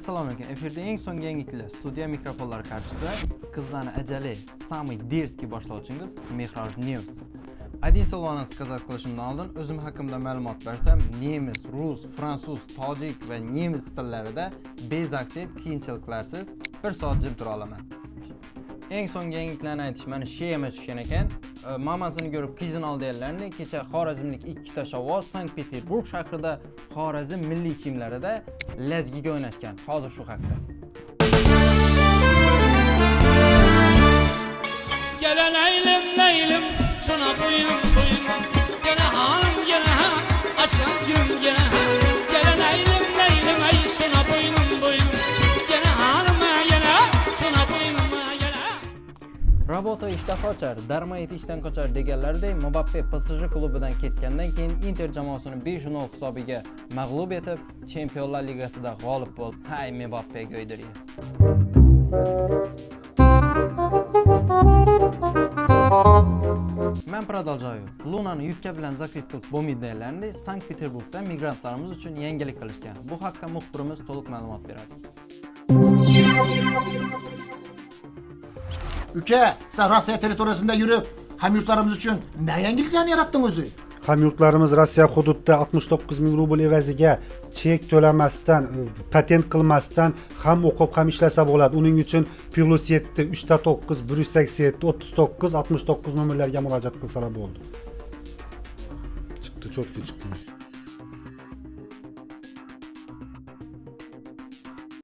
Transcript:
Assalomu alaykum. Efirde eng so'nggi yangiliklar studiya mikrofonlari qarshisida qizlarni ajali samый дерзкий boshlovchingiz Mehroj News. Adin Solvani сказать qilishimdan oldin o'zim haqimda ma'lumot bersam, nemis, rus, fransuz, tojik va nemis tillarida bezaksent qiyinchiliklarsiz 1 soat jim tura olaman. Eng so'nggi yangiliklarni aytish meni sheyama tushgan ekan. Mamasini ko'rib qizin oldiganlarni kecha Xorazmlik ikkita shovvoz Sankt-Peterburg shahrida Xorazm milliy kiyimlarida lazgiga o'ynashgan. Hozir shu haqida. Gele leylim leylim şuna boyun boyun gele hanım gele ha açan gün gele ha gele leylim leylim ay şuna boyun boyun gele hanım gele şuna boyun gele. Rabota ishdan qochar, Darmayit ishdan qochar deganlardek Mbappe PSG klubidan ketgandan keyin Inter jamoasini 5-0 hisobiga mag'lub etib, Chempionlar Ligasida g'olib bo'ldi. Hay Mbappe go'ydiriy. Men продолжаю. Lunani yubka bilan zakrit qilib bo'lmaydiganlarni Sankt-Peterburgda migrantlarimiz uchun yangilik qilishgan. Bu haqda muxbirimiz to'liq ma'lumot beradi. Uka, sen Rossiya territoriyasida yurib, hamyurtlarimiz uchun ne yangiliklarni yarattın o'zi? Hamyurtlarimiz Rossiya hududida 69 ming rubl evaziga chek to'lamasdan, patent qilmasdan ham o'qib ham ishlasa bo'ladi. Uning uchun +7 309 187 39 69 nomerlarga murojaat qilsalar bo'ldi. Chiqdi, cho'tki chiqdi.